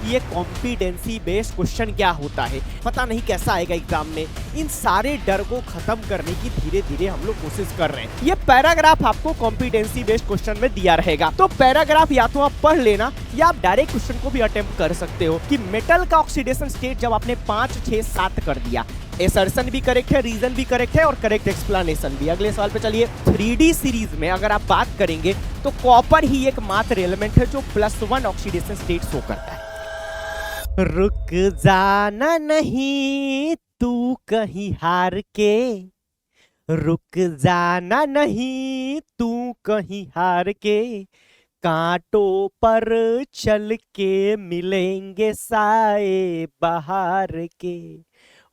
कि ये competency based question क्या होता है, पता नहीं कैसा आएगा एग्जाम में। इन सारे डर को खत्म करने की धीरे धीरे हम लोग कोशिश कर रहे हैं। ये पैराग्राफ आपको कॉम्पिटेंसी बेस्ड क्वेश्चन में दिया रहेगा, तो पैराग्राफ या तो आप पढ़ लेना या आप डायरेक्ट क्वेश्चन को भी अटेम्प्ट कर सकते हो कि मेटल का ऑक्सीडेशन स्टेट जब आपने 5, 6, 7 कर दिया, एसर्शन भी करेक्ट है, रीजन भी करेक्ट है और करेक्ट एक्सप्लेनेशन भी। अगले सवाल पे चलिए। 3D सीरीज में अगर आप बात करेंगे तो कॉपर ही एक मात्र एलिमेंट है जो +1 ऑक्सीडेशन स्टेट शो करता है। रुक जाना नहीं तू कहीं हार के, रुक जाना नहीं तू कहीं हार के, कांटों पर चल के मिलेंगे साए बहार के,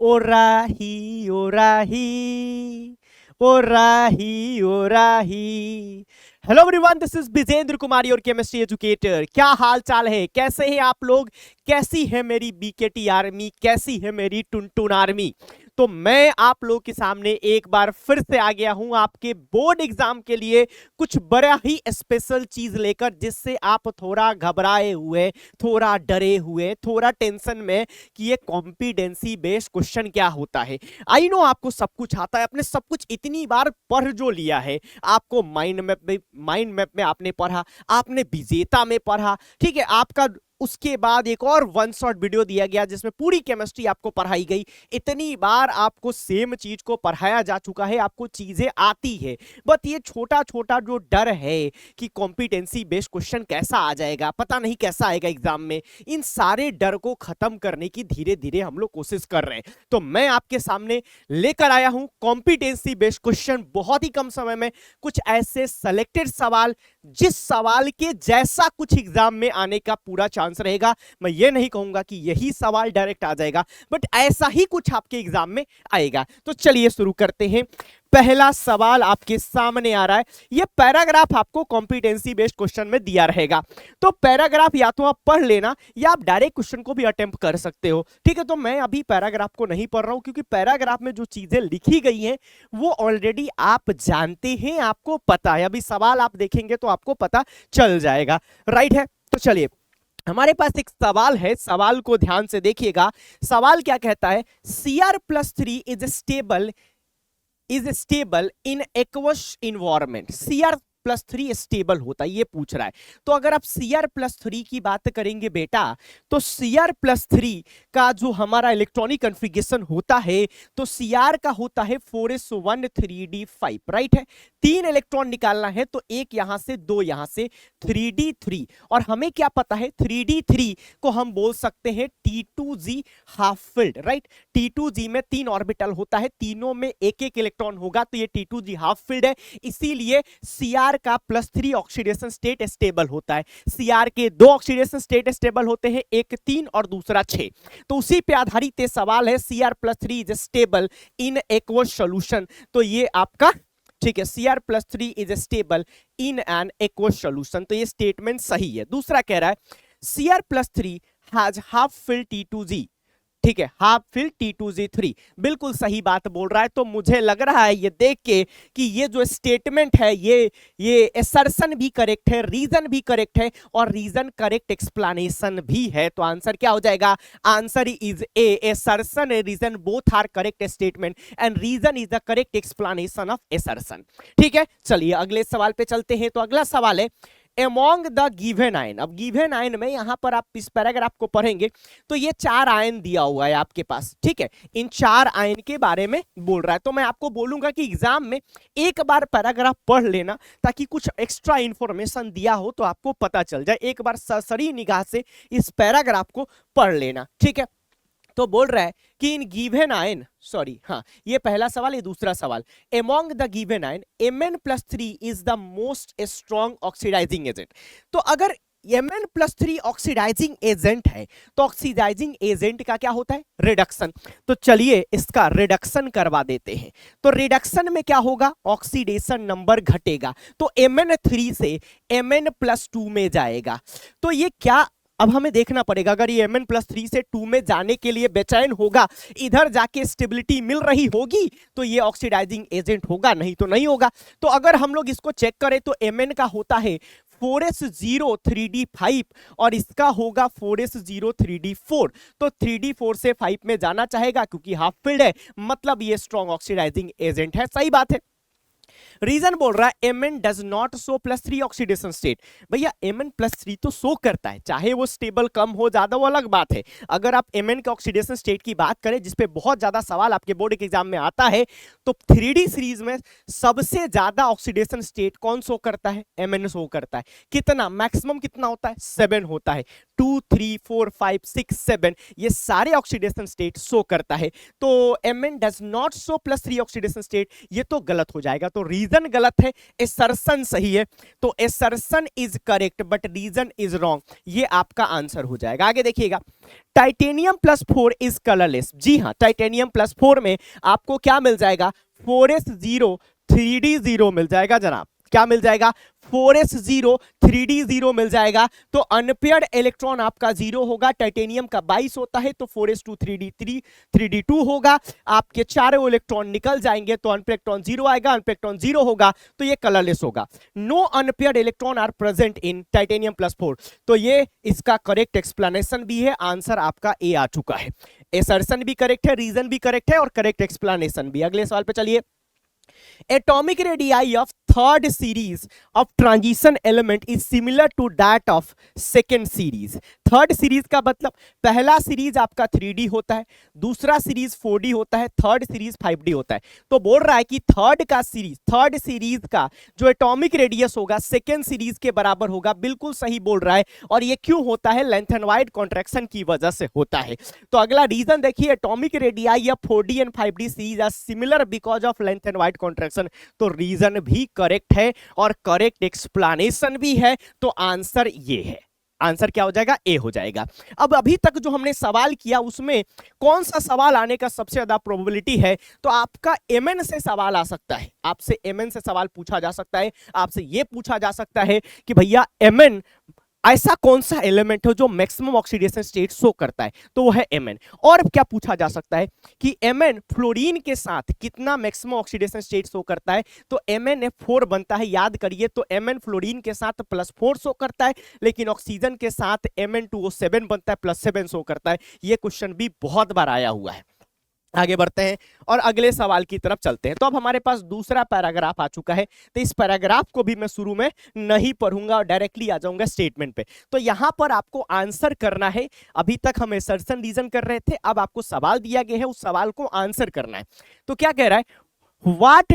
ओ राही ओ राही ओ राही ओ राही। Hello everyone, this is Bijendra Kumar और केमिस्ट्री एजुकेटर। क्या हाल चाल है, कैसे हैं आप लोग, कैसी है मेरी बीकेटी आर्मी, कैसी है मेरी टुनटुन आर्मी। तो मैं आप लोग के सामने एक बार फिर से आ गया हूं आपके बोर्ड एग्जाम के लिए कुछ बड़ा ही स्पेशल चीज लेकर, जिससे आप थोड़ा घबराए हुए, थोड़ा डरे हुए, थोड़ा टेंशन में कि ये कॉम्पिटेंसी बेस्ड क्वेश्चन क्या होता है। आई नो आपको सब कुछ आता है, आपने सब कुछ इतनी बार पढ़ जो लिया है, आपको माइंड मैप में आपने पढ़ा, आपने विजेता में पढ़ा, ठीक है। आपका उसके बाद एक और 1 शॉट वीडियो दिया गया जिसमें पूरी केमिस्ट्री आपको पढ़ाई गई। इतनी बार आपको सेम चीज को पढ़ाया जा चुका है, आपको चीजें आती है। बट ये छोटा छोटा जो डर है कि कॉम्पिटेंसी बेस्ड क्वेश्चन कैसा आ जाएगा, पता नहीं कैसा आएगा एग्जाम में, इन सारे डर को खत्म करने की धीरे धीरे हम लोग कोशिश कर रहे हैं। तो मैं आपके सामने लेकर आया हूं कॉम्पिटेंसी बेस्ड क्वेश्चन, बहुत ही कम समय में कुछ ऐसे सेलेक्टेड सवाल जिस सवाल के जैसा कुछ एग्जाम में आने का पूरा चांस रहेगा। मैं ये नहीं कहूंगा कि यही सवाल डायरेक्ट आ जाएगा, बट ऐसा ही कुछ आपके एग्जाम में आएगा। तो चलिए शुरू करते हैं। पहला सवाल आपके सामने आ रहा है। यह पैराग्राफ आपको कॉम्पिटेंसी बेस्ड क्वेश्चन में दिया रहेगा, तो पैराग्राफ या तो आप पढ़ लेना या आप डायरेक्ट क्वेश्चन को भी अटेम्प्ट कर सकते हो, ठीक है। तो मैं अभी पैराग्राफ को नहीं पढ़ रहा हूं क्योंकि पैराग्राफ में जो चीजें लिखी गई हैं वो ऑलरेडी आप जानते हैं, आपको पता है। अभी सवाल आप देखेंगे तो आपको पता चल जाएगा, राइट है। तो चलिए, हमारे पास एक सवाल है, सवाल को ध्यान से देखिएगा। सवाल क्या कहता है? Cr+3 is stable in aqueous environment. Cr+3 stable होता है, ये पूछ रहा है। तो अगर आप Cr+3 की बात करेंगे बेटा, तो Cr+3 का जो हमारा इलेक्ट्रॉनिक कॉन्फ़िगरेशन होता है, तो Cr का होता है 4s1 3d5, राइट है। 3 इलेक्ट्रॉन निकालना है, तो एक यहां से, 2 यहां से, 3d3। और हमें क्या पता है, 3d3 को हम बोल सकते हैं T2g half filled, right. T2g में 3 ऑर्बिटल होता है, तीनों में एक एक इलेक्ट्रॉन होगा, तो ये T2g हाफ फिल्ड है। इसीलिए Cr का +3 ऑक्सीडेशन स्टेट स्टेबल होता है। Cr के 2 ऑक्सीडेशन स्टेट स्टेबल होते हैं, एक 3 और दूसरा 6। तो उसी पे आधारित ये सवाल है, Cr+3 is stable in aqueous solution. तो ये आपका ठीक है, Cr+3 is stable in an aqueous solution, तो ये स्टेटमेंट सही है। दूसरा कह रहा है Cr+3 has half fill T2g, ठीक है, हाफ फिल T2g3, बिल्कुल सही बात बोल रहा है। तो मुझे लग रहा है ये देख के कि ये जो स्टेटमेंट है, ये असर्शन भी करेक्ट है, रीजन भी करेक्ट है और रीजन करेक्ट एक्सप्लेनेशन भी है। तो आंसर क्या हो जाएगा? Answer is A, assertion and reason both are correct statement and reason is the correct explanation of assertion, ठीक है। चलिए अगले सवाल पे चलते हैं। तो अगला सवाल है Among the given ion। अब गिवन आयन में यहां पर आप इस पैराग्राफ को पढ़ेंगे तो ये 4 आयन दिया हुआ है आपके पास, ठीक है। इन 4 आयन के बारे में बोल रहा है। तो मैं आपको बोलूंगा कि एग्जाम में एक बार पैराग्राफ पढ़ लेना, ताकि कुछ एक्स्ट्रा इंफॉर्मेशन दिया हो तो आपको पता चल जाए। एक बार सरसरी निगाह से इस पैराग्राफ को पढ़ लेना, ठीक है। तो बोल रहा है कि इन गिवन आयन, सॉरी हाँ, ये पहला सवाल, ये दूसरा सवाल। Among the given ion Mn+3 is the most strong oxidizing agent. तो अगर Mn+3 ऑक्सीडाइजिंग एजेंट है तो ऑक्सीडाइजिंग एजेंट का क्या होता है? रिडक्शन। तो चलिए इसका रिडक्शन करवा देते हैं। तो रिडक्शन में क्या होगा? ऑक्सीडेशन नंबर घटेगा, तो Mn3 से Mn+2 में जाएगा। तो ये क्या, अब हमें देखना पड़ेगा। अगर ये Mn+3 से 2 में जाने के लिए बेचैन होगा, इधर जाके स्टेबिलिटी मिल रही होगी, तो ये ऑक्सीडाइजिंग एजेंट होगा, नहीं तो नहीं होगा। तो अगर हम लोग इसको चेक करें तो Mn का होता है 4s0 3d5 और इसका होगा 4s0 3d4। तो 3d4 से 5 में जाना चाहेगा क्योंकि हाफ फील्ड है, मतलब ये स्ट्रॉन्ग ऑक्सीडाइजिंग एजेंट है। सही बात है। रीजन बोल रहा है Mn does not show +3 oxidation state. भैया Mn +3 तो शो करता है, चाहे वो स्टेबल कम हो ज्यादा वो अलग बात है। अगर आप Mn के ऑक्सीडेशन स्टेट की बात करें, जिसपे बहुत ज्यादा सवाल आपके बोर्ड के एग्जाम में आता है, तो 3D सीरीज में सबसे ज्यादा ऑक्सीडेशन स्टेट कौन शो करता है? Mn शो करता है। कितना? मैक्सिमम कितना होता है? 7 होता है। 2 3 4 5 6 7 ये सारे ऑक्सीडेशन स्टेट शो करता है। तो Mn does not show +3 oxidation state, ये तो गलत हो जाएगा। तो रीजन गलत है, एसर्शन सही है। तो assertion is correct but reason is wrong, ये आपका आंसर हो जाएगा। आगे देखिएगा, टाइटेनियम +4 इज कलरलेस। जी हाँ, टाइटेनियम +4 में आपको क्या मिल जाएगा? 4s0 3d0 मिल जाएगा जनाब। क्या मिल जाएगा? 4s0 3d0 मिल जाएगा। तो अनपेयर्ड इलेक्ट्रॉन आपका 0 होगा। टाइटेनियम का 22 होता है तो 4s2 3d3 3d2 होगा। आपके चारों इलेक्ट्रॉन निकल जाएंगे तो अनपेयर्ड इलेक्ट्रॉन 0 आएगा। अनपेयर्ड इलेक्ट्रॉन 0 होगा तो ये कलरलेस होगा। No unpaired electron are present in titanium +4। तो ये इसका करेक्ट एक्सप्लेनेशन भी है। आंसर आपका ए आ चुका है। एसर्शन भी करेक्ट है, रीजन भी करेक्ट है और करेक्ट एक्सप्लेनेशन भी। अगले सवाल पे चलिए। Atomic radii of third series of transition element is similar to that of second series। Third series का मतलब पहला सीरीज आपका 3D होता है, दूसरा सीरीज 4D होता है, थर्ड सीरीज 5D होता है। तो बोल रहा है कि थर्ड सीरीज का जो एटॉमिक रेडियस होगा सेकेंड सीरीज के बराबर होगा। बिल्कुल सही बोल रहा है। और ये क्यों होता है? लेंथ एंड वाइड कॉन्ट्रैक्शन की वजह से होता है। तो अगला रीजन देखिए, एटॉमिक रेडियाई या 4D and 5D series are similar because of length and wide contraction. तो रीजन भी करेक्ट है और करेक्ट एक्सप्लेनेशन भी है। तो आंसर ये है। आंसर क्या हो जाएगा? ए हो जाएगा। अब अभी तक जो हमने सवाल किया उसमें कौन सा सवाल आने का सबसे ज्यादा प्रोबेबिलिटी है? तो आपका Mn से सवाल आ सकता है। आपसे Mn से सवाल पूछा जा सकता है। आपसे यह पूछा जा सकता है कि भैया Mn ऐसा कौन सा एलिमेंट है जो मैक्सिमम ऑक्सीडेशन स्टेट शो करता है? तो वो है Mn। और क्या पूछा जा सकता है कि Mn फ्लोरीन के साथ कितना मैक्सिमम ऑक्सीडेशन स्टेट शो करता है? तो MnF4 बनता है। याद करिए, तो Mn फ्लोरीन के साथ +4 शो करता है, लेकिन ऑक्सीजन के साथ Mn2O7 बनता है, +7 शो करता है। ये क्वेश्चन भी बहुत बार आया हुआ है। आगे बढ़ते हैं और अगले सवाल की तरफ चलते हैं। तो अब हमारे पास दूसरा पैराग्राफ आ चुका है। तो इस पैराग्राफ को भी मैं शुरू में नहीं पढ़ूंगा और डायरेक्टली आ जाऊंगा स्टेटमेंट पे। तो यहां पर आपको आंसर करना है। अभी तक हम असर्शन रीजन कर रहे थे, अब आपको सवाल दिया गया है, उस सवाल को आंसर करना है। तो क्या कह रहा है? What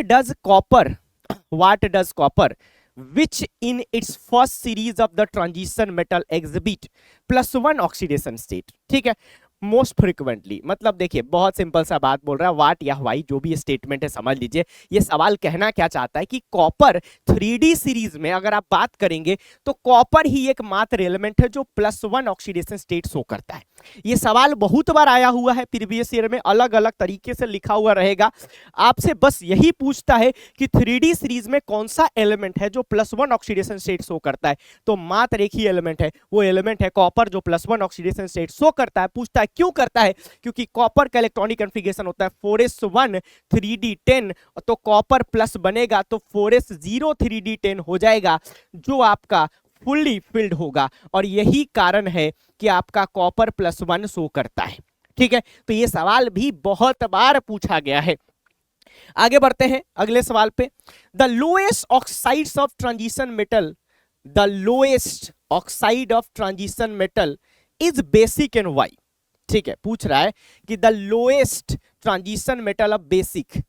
does copper which in its first series of the transition metal exhibit +1 oxidation state। ठीक है, मोस्ट फ्रिक्वेंटली, मतलब देखिए बहुत सिंपल सा बात बोल रहा है। वाट या वाई जो भी स्टेटमेंट है समझ लीजिए। ये सवाल कहना क्या चाहता है कि कॉपर 3D सीरीज में अगर आप बात करेंगे तो कॉपर ही एकमात्र एलिमेंट है जो +1 ऑक्सीडेशन स्टेट शो करता है। ये सवाल बहुत बार आया हुआ है प्रीवियस ईयर में, अलग अलग तरीके से लिखा हुआ रहेगा। आपसे बस यही पूछता है कि 3D सीरीज में कौन सा एलिमेंट है जो +1 ऑक्सीडेशन स्टेट शो करता है? तो मात्र एक ही एलिमेंट है, वो एलिमेंट है कॉपर जो +1 ऑक्सीडेशन स्टेट शो करता है। पूछता है क्यों करता है? क्योंकि कॉपर का इलेक्ट्रॉनिक कॉन्फ़िगरेशन होता है 4s1 3d10। तो कॉपर प्लस बनेगा तो 4s0 3d10 हो जाएगा, जो आपका फुल्ली फिल्ड होगा। और यही कारण है कि आपका कॉपर +1 शो करता है। ठीक है, तो ये सवाल भी बहुत बार पूछा गया है। आगे बढ़ते हैं अगले सवाल पे। The lowest oxides of transition metal, the lowest oxide of transition metal is basic and why. ठीक है, पूछ रहा है कि the lowest transition metal of basic.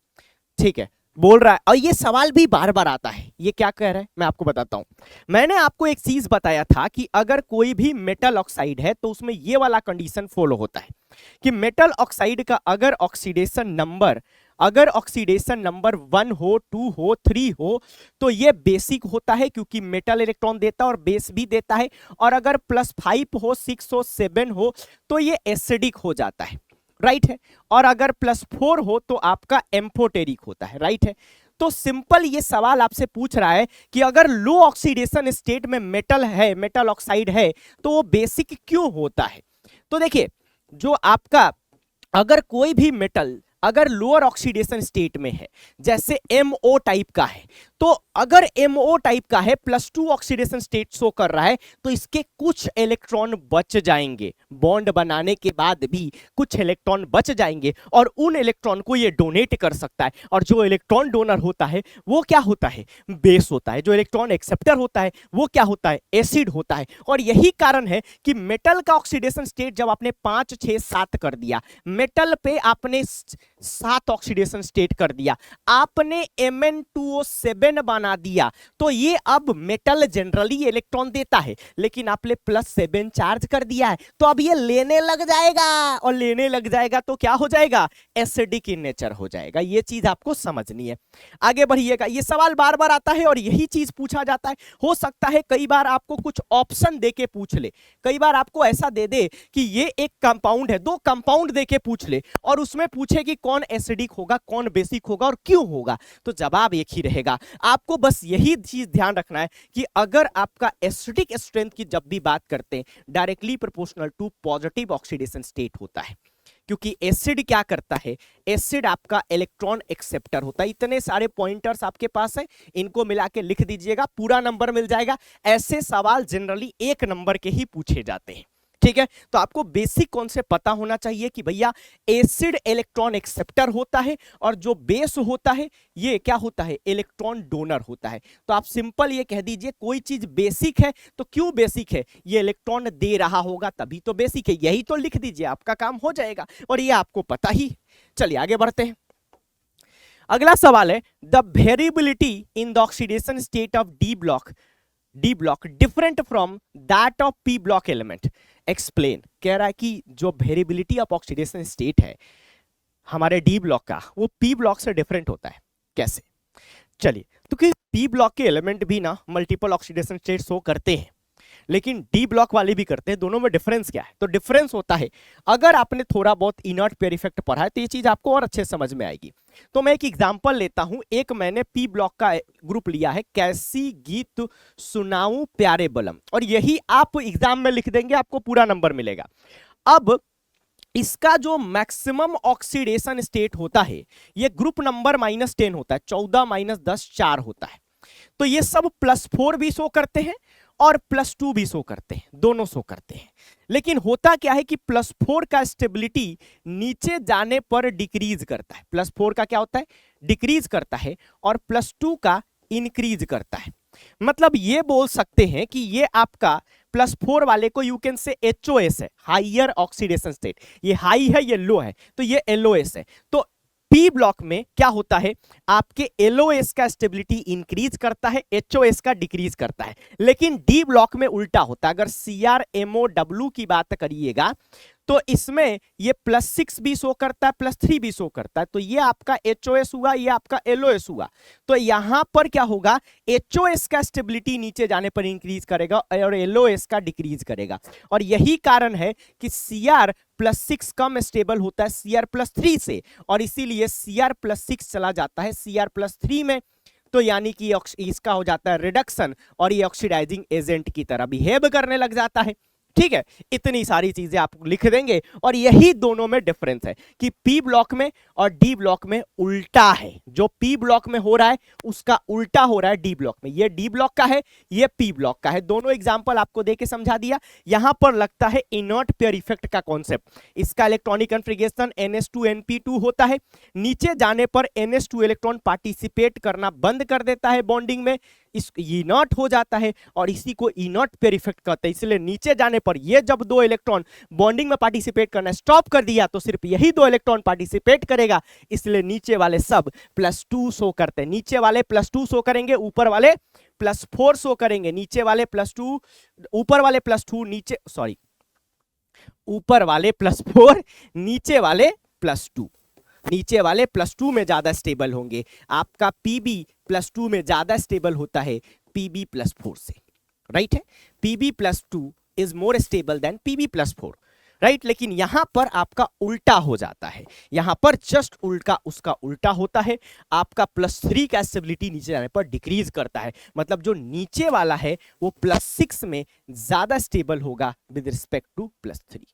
ठीक है, बोल रहा है। और ये सवाल भी बार बार आता है। ये क्या कह रहा है मैं आपको बताता हूं। मैंने आपको एक चीज बताया था कि अगर कोई भी मेटल ऑक्साइड है तो उसमें ये वाला कंडीशन फॉलो होता है कि मेटल ऑक्साइड का अगर ऑक्सीडेशन नंबर 1 हो, 2 हो, 3 हो तो ये बेसिक होता है, क्योंकि मेटल इलेक्ट्रॉन देता है और बेस भी देता है। और अगर +5 हो, 6 हो, 7 हो तो ये एसिडिक हो जाता है। राइट है। और अगर +4 हो तो आपका एम्फोटेरिक होता है। राइट है। तो सिंपल ये सवाल आपसे पूछ रहा है कि अगर लो ऑक्सीडेशन स्टेट में मेटल है, मेटल ऑक्साइड है, तो वो बेसिक क्यों होता है? तो देखिए, जो आपका अगर कोई भी मेटल अगर लोअर ऑक्सीडेशन स्टेट में है, जैसे MO टाइप का है, तो अगर MO टाइप का है, +2 ऑक्सीडेशन स्टेट शो कर रहा है, तो इसके कुछ इलेक्ट्रॉन बच जाएंगे, बॉन्ड बनाने के बाद भी कुछ इलेक्ट्रॉन बच जाएंगे और उन इलेक्ट्रॉन को ये डोनेट कर सकता है। और जो इलेक्ट्रॉन डोनर होता है वो क्या होता है, बेस होता है। जो इलेक्ट्रॉन एक्सेप्टर होता है वो क्या होता है, एसिड होता है। और यही कारण है कि मेटल का ऑक्सीडेशन स्टेट जब आपने 5, 6, 7 कर दिया, मेटल पे आपने 7 ऑक्सीडेशन स्टेट कर दिया, आपने Mn2O7 बना दिया, तो ये अब मेटल जनरली इलेक्ट्रॉन देता है, लेकिन आपने +7 चार्ज कर दिया है, तो अब ये लेने लग जाएगा, और लेने लग जाएगा तो क्या हो जाएगा, एसिडिक इन नेचर हो जाएगा। ये चीज आपको समझनी है। आगे बढ़िएगा, ये सवाल बार बार आता है और यही चीज पूछा जाता है। हो सकता है कई बार आपको कुछ ऑप्शन देके पूछ ले, कई बार आपको ऐसा दे दे कि ये एक कंपाउंड है, 2 कंपाउंड देके पूछ ले और उसमें पूछे कि कौन एसिडिक होगा, कौन बेसिक होगा और क्यों होगा, तो जवाब एक ही रहेगा। आपको बस यही चीज ध्यान रखना है कि अगर आपका एसिडिक स्ट्रेंथ की जब भी बात करते हैं, directly proportional to positive oxidation state होता है, क्योंकि एसिड क्या करता है, एसिड आपका इलेक्ट्रॉन एक्सेप्टर होता है। इतने सारे पॉइंटर्स आपके पास है, इनको मिला के लिख दीजिएगा, पूरा नंबर मिल जाएगा। ऐसे सवाल जनरली 1 नंबर के ही पूछे जाते हैं, ठीक है। तो आपको बेसिक कॉन्सेप्ट पता होना चाहिए कि भैया एसिड इलेक्ट्रॉन एक्सेप्टर होता है और जो बेस होता है ये क्या होता है, इलेक्ट्रॉन डोनर होता है। तो आप सिंपल ये कह दीजिए कोई चीज बेसिक है तो क्यों बेसिक है, ये इलेक्ट्रॉन दे रहा होगा तभी तो बेसिक है, यही तो लिख दीजिए, आपका काम हो जाएगा और ये आपको पता ही। चलिए आगे बढ़ते हैं। अगला सवाल है, the variability in the oxidation state of D block different from that of P block element, explain. कह रहा है कि जो वेरिएबिलिटी ऑफ ऑक्सीडेशन स्टेट है हमारे डी ब्लॉक का, वो पी ब्लॉक से डिफरेंट होता है। कैसे, चलिए, तो कि पी ब्लॉक के एलिमेंट भी ना मल्टीपल ऑक्सीडेशन स्टेट शो करते हैं, लेकिन डी ब्लॉक वाले भी करते हैं। दोनों में डिफरेंस क्या है, तो डिफरेंस होता है, अगर आपने थोड़ा बहुत इनर्ट पेयर इफेक्ट पढ़ा है तो ये चीज आपको और अच्छे समझ में आएगी। तो मैं एक एग्जांपल लेता हूं, एक मैंने पी ब्लॉक का ग्रुप लिया है, कैसी गीत सुनाऊं प्यारे बलम, और यही आप एग्जाम में लिख देंगे, आपको पूरा नंबर मिलेगा। अब इसका जो मैक्सिमम ऑक्सीडेशन स्टेट होता है ये ग्रुप नंबर -10 होता है, 14 - 10 4 होता है। तो ये सब +4 भी शो करते हैं और +2 भी शो करते हैं, दोनों शो करते हैं। लेकिन होता क्या है कि +4 का स्टेबिलिटी नीचे जाने पर डिक्रीज करता है, +4 का क्या होता है, डिक्रीज करता है, और +2 का इंक्रीज करता है। मतलब ये बोल सकते हैं कि ये आपका +4 वाले को यू कैन से HOS है, हाइयर ऑक्सीडेशन स्टेट, ये हाई है ये लो है, तो ये LOS है। तो पी ब्लॉक में क्या होता है, आपके LOS का स्टेबिलिटी इंक्रीज करता है, HOS का डिक्रीज करता है। लेकिन डी ब्लॉक में उल्टा होता है। अगर CrMOW की बात करिएगा तो इसमें ये +6 भी शो करता है, +3 भी शो करता है, तो ये आपका HOS हुआ, ये आपका LOS हुआ। तो यहां पर क्या होगा, HOS का स्टेबिलिटी नीचे जाने पर इंक्रीज करेगा और LOS का डिक्रीज करेगा। और यही कारण है कि Cr+6 कम स्टेबल होता है Cr+3 से, और इसीलिए Cr+6 चला जाता है Cr+3 में, तो यानी कि इसका हो जाता है रिडक्शन और ये ऑक्सीडाइजिंग एजेंट की तरह बिहेव करने लग जाता है। ठीक है, इतनी सारी चीजें आप लिख देंगे और यही दोनों में डिफरेंस है कि पी ब्लॉक में और डी ब्लॉक में उल्टा है। जो पी ब्लॉक में हो रहा है उसका उल्टा हो रहा है डी ब्लॉक में। ये डी ब्लॉक का है, ये पी ब्लॉक का है। दोनों एग्जांपल आपको देके समझा दिया। यहां पर लगता है इनर्ट पेयर इफेक्ट का कॉन्सेप्ट। इसका इलेक्ट्रॉनिक कन्फिगरेशन NH2NP2 होता है। नीचे जाने पर NH2 इलेक्ट्रॉन पार्टिसिपेट करना बंद कर देता है बॉन्डिंग में, इनर्ट हो जाता है और इसी को इनर्ट पेयर इफेक्ट कहते हैं। इसलिए नीचे जाने पर ये जब 2 इलेक्ट्रॉन बॉन्डिंग में पार्टिसिपेट करना स्टॉप कर दिया तो सिर्फ यही 2 इलेक्ट्रॉन पार्टिसिपेट करेगा, इसलिए नीचे वाले सब +2 शो करते हैं। नीचे वाले +2 शो करेंगे, ऊपर वाले +4 शो करेंगे। नीचे वाले +2, ऊपर वाले +2, नीचे सॉरी ऊपर वाले +4, नीचे वाले +2। नीचे वाले +2 में ज्यादा स्टेबल होंगे। आपका Pb +2 में ज्यादा स्टेबल होता है Pb +4 से, राइट है। Pb +2 is more stable then Pb +4, right. लेकिन यहां पर आपका उल्टा हो जाता है, यहां पर जस्ट उल्टा उसका उल्टा होता है। आपका +3 का स्टेबिलिटी नीचे जाने पर डिक्रीज करता है। मतलब जो नीचे वाला है वो +6 में ज्यादा स्टेबल होगा विद रिस्पेक्ट टू +3।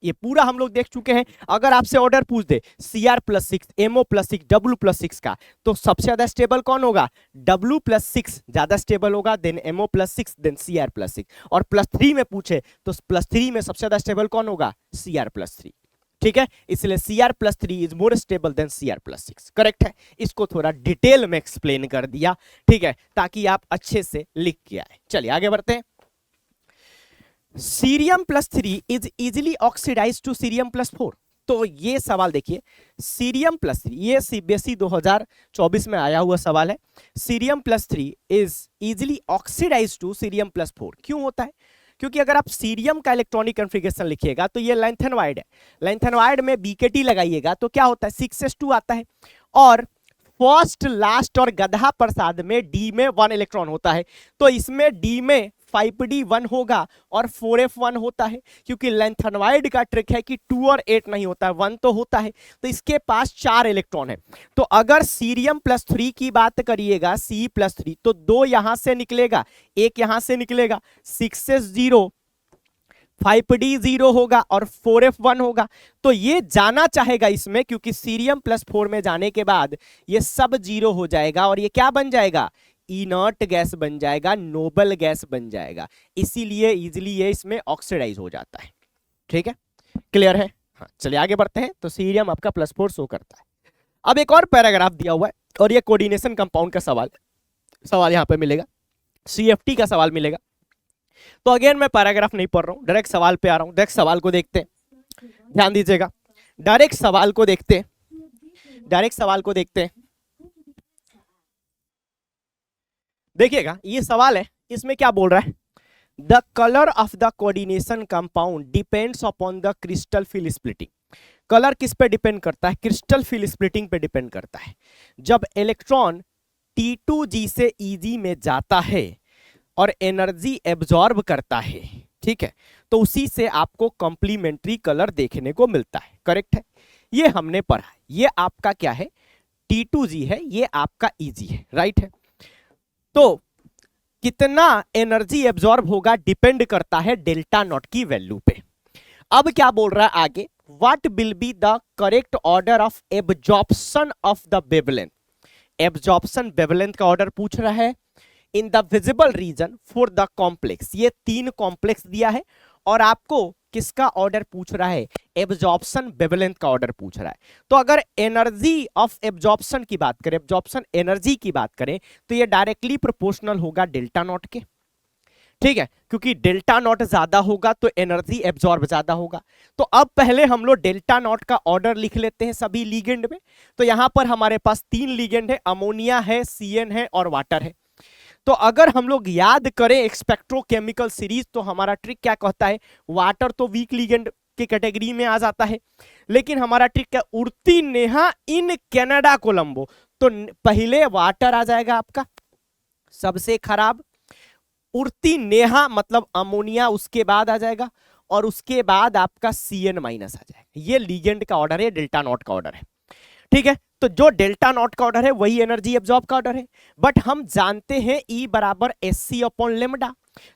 ये पूरा हम लोग देख चुके हैं। अगर आपसे ऑर्डर पूछ दे Cr+6 MO+6 W+6 का, तो सबसे ज्यादा स्टेबल कौन होगा? W+6 ज्यादा स्टेबल होगा, देन MO+6, देन Cr+6। और +3 में पूछे तो +3 में सबसे ज्यादा स्टेबल कौन होगा? Cr+3। ठीक है, इसलिए Cr+3 is more stable then Cr+6। Correct है। इसको थोड़ा डिटेल में एक्सप्लेन कर दिया, ठीक है, ताकि आप अच्छे से लिख के आए। चलिए आगे बढ़ते हैं। Cerium+3 is easily oxidise to Cerium+4। तो ये सवाल देखिए, Cerium+3, ये सीबीएसई 2024 में आया हुआ सवाल है। Cerium+3 is easily oxidise to Cerium+4। क्यों होता है? क्योंकि अगर आप सीरियम का इलेक्ट्रॉनिक कॉन्फ़िगरेशन लिखिएगा तो ये लैंथेनोइड है, लैंथेनोइड में बीकेटी लगाइएगा तो क्या होता है? 6s2 आता है। और फर्स्ट, लास्ट और गधा प्रसाद में डी में 1 इलेक्ट्रॉन होता है, तो इसमें डी में 5d1 होगा और 4f1 होता है। क्योंकि लैंथेनोइड का ट्रिक है कि 2 और 8 नहीं होता है, 1 तो होता है, तो इसके पास 4 इलेक्ट्रॉन है। तो अगर Cerium+3 की बात करिएगा, C+3, तो 2 यहां से निकलेगा, 1 यहां से निकलेगा, 6s0, 5d0 होगा और 4f1 होगा। तो ये जाना चाहेगा इसमें, क्योंकि Cerium+4 में जाने के बाद ये सब 0 हो जाएगा और ये क्या बन जाएगा? इनर्ट गैस बन जाएगा, नोबल गैस बन जाएगा। इसीलिए इजिली ये इसमें ऑक्सीडाइज हो जाता है। ठीक है, क्लियर है? हाँ, चलिए आगे बढ़ते हैं। तो सीरियम आपका +4 शो करता है। अब एक और पैराग्राफ दिया हुआ है और ये कोऑर्डिनेशन कंपाउंड का सवाल यहां पे मिलेगा, CFT का सवाल मिलेगा। तो अगेन मैं पैराग्राफ नहीं पढ़ रहा हूं, डायरेक्ट सवाल पे आ रहा हूं। डायरेक्ट सवाल को देखते हैं, ध्यान दीजिएगा। डायरेक्ट सवाल को देखते हैं, डायरेक्ट सवाल को देखते हैं। देखिएगा, ये सवाल है, इसमें क्या बोल रहा है? The colour of the coordination compound depends upon the crystal field splitting. Colour किस पे डिपेंड करता है? क्रिस्टल फिल स्प्लिटिंग पे डिपेंड करता है। जब इलेक्ट्रॉन T2G से Eg में जाता है और एनर्जी एब्जॉर्ब करता है, ठीक है, तो उसी से आपको कॉम्प्लीमेंट्री कलर देखने को मिलता है। करेक्ट है, ये हमने पढ़ा है। ये आपका क्या है? T2G है, ये आपका Eg है, राइट है। तो कितना एनर्जी एब्जॉर्ब होगा डिपेंड करता है डेल्टा नॉट की वैल्यू पे। अब क्या बोल रहा है आगे? What will be the correct order of absorption of the wavelength. Absorption wavelength का ऑर्डर पूछ रहा है in the visible region for the complex. ये 3 कॉम्प्लेक्स दिया है और आपको किसका ऑर्डर पूछ रहा है? एब्जॉर्प्शन वेवलेंथ का ऑर्डर पूछ रहा है। तो अगर एनर्जी ऑफ एब्जॉर्प्शन की बात करें, एब्जॉर्प्शन एनर्जी की बात करें, तो ये डायरेक्टली प्रोपोर्शनल होगा डेल्टा नॉट के। ठीक है, क्योंकि डेल्टा नॉट ज्यादा होगा तो एनर्जी एब्जॉर्ब ज्यादा होगा। तो अब पहले हम लोग डेल्टा नॉट का ऑर्डर लिख लेते हैं सभी लिगेंड में। तो यहां पर हमारे पास 3 लिगेंड है, अमोनिया है, CN है और वाटर है। तो अगर हम लोग याद करें स्पेक्ट्रोकेमिकल सीरीज, तो हमारा ट्रिक क्या कहता है? वाटर तो वीक लिगेंड की कैटेगरी में आ जाता है, लेकिन हमारा ट्रिक क्या? उड़ती नेहा इन कनाडा कोलंबो। तो पहले वाटर आ जाएगा आपका सबसे खराब, उड़ती नेहा मतलब अमोनिया उसके बाद आ जाएगा और उसके बाद आपका CN- आ जाएगा। ये लिगेंड का ऑर्डर है, डेल्टा नॉट का ऑर्डर है। ठीक है, तो जो डेल्टा नॉट का ऑर्डर है वही एनर्जी एब्जॉर्ब का ऑर्डर है। बट हम जानते हैं E बराबर SC/λ,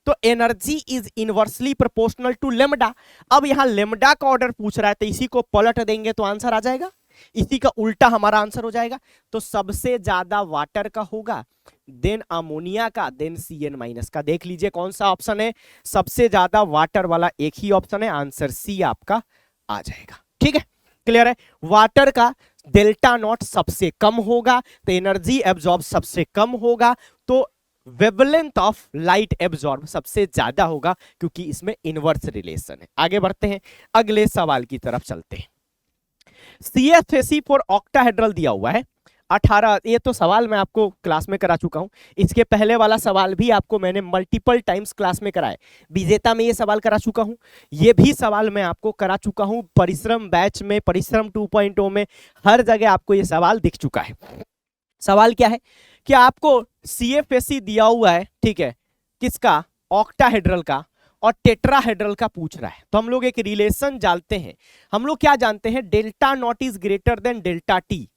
तो energy is inversely proportional to lambda. अब यहां लेमडा का ऑर्डर पूछ रहा है, तो इसी को पलट देंगे तो आंसर आ जाएगा, इसी का उल्टा हमारा आंसर हो जाएगा। तो सबसे ज्यादा वाटर का होगा, देन अमोनिया का, देन CN- का। देख लीजिए कौन सा ऑप्शन है सबसे ज्यादा वाटर वाला, एक ही ऑप्शन है, आंसर C आपका आ जाएगा। ठीक है, क्लियर है? वाटर का डेल्टा नॉट सबसे कम होगा तो एनर्जी एब्जॉर्ब सबसे कम होगा, तो वेवलेंथ ऑफ लाइट एब्जॉर्ब सबसे ज्यादा होगा, क्योंकि इसमें इनवर्स रिलेशन है। आगे बढ़ते हैं, अगले सवाल की तरफ चलते हैं। CFAC फॉर ऑक्टाहेड्रल दिया हुआ है 18। ये तो सवाल मैं आपको क्लास में करा चुका हूं, इसके पहले वाला सवाल भी आपको मैंने मल्टीपल टाइम्स क्लास में कराया। विजेता में ये सवाल करा चुका हूं, ये भी सवाल मैं आपको करा चुका हूं परिश्रम बैच में, परिश्रम 2.0 में, हर जगह आपको ये सवाल दिख चुका है। सवाल क्या है कि आपको CFAC दिया हुआ है, ठीक है, किसका? ऑक्टाहेड्रल का और टेट्राहेड्रल का पूछ रहा है। तो हम लोग एक रिलेशन जानते हैं, हम लोग क्या जानते हैं? Delta not is greater than delta T.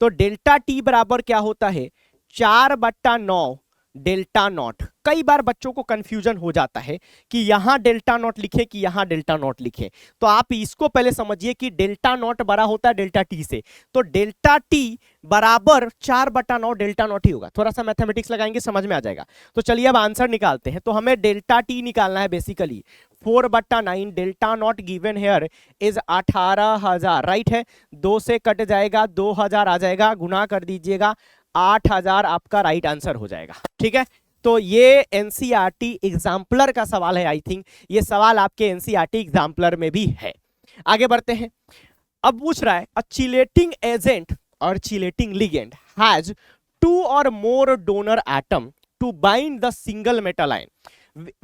तो डेल्टा टी बराबर क्या होता है? 4/9 डेल्टा नॉट। कई बार बच्चों को कंफ्यूजन हो जाता है कि यहां डेल्टा नॉट लिखे कि यहां डेल्टा नॉट लिखे, तो आप इसको पहले समझिए कि डेल्टा नॉट बड़ा होता है डेल्टा टी से, तो डेल्टा टी बराबर 4/9 डेल्टा नॉट ही होगा। थोड़ा सा मैथमेटिक्स लगाएंगे समझ में आ जाएगा। तो चलिए अब आंसर निकालते हैं। तो हमें डेल्टा टी निकालना है basically 4/9 delta not given here is 18,000, right है। 2 से कट जाएगा, 2,000 आ जाएगा, गुना कर दीजिएगा, 8,000 आपका राइट आंसर हो जाएगा। ठीक है, तो ये एनसीईआरटी एग्जाम्पलर का सवाल है। आई थिंक ये सवाल आपके एनसीईआरटी एग्जाम्पलर में भी है। आगे बढ़ते हैं। अब पूछ रहा है, अ चिलेटिंग एजेंट और chelating ligand has 2 or more donor atom to bind the single metal ion.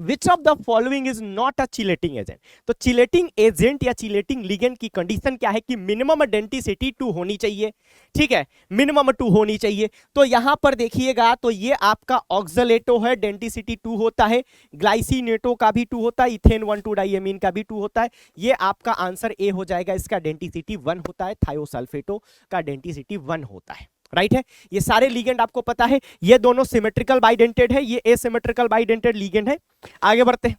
Which of the following is not a chelating agent? तो चिलेटिंग एजेंट या चिलेटिंग लिगेंड की कंडीशन क्या है कि मिनिमम डेंसिटी 2 होनी चाहिए। ठीक है, मिनिमम 2 होनी चाहिए। तो यहां पर देखिएगा, तो ये आपका ऑक्सलेटो है, डेंसिटी 2 होता है। ग्लाइसिनेटो का भी 2 होता है, इथेन 1,2 डाइएमीन का भी 2 होता है। ये आपका आंसर ए हो जाएगा, इसका डेंसिटी 1 होता है। थायोसल्फेटो का डेंसिटी 1 होता है, राइट है। ये सारे लिगेंड आपको पता है, ये दोनों सिमेट्रिकल बाइडेंटेड है, ये एसिमेट्रिकल बाइडेंटेड लिगेंड है। आगे बढ़ते हैं।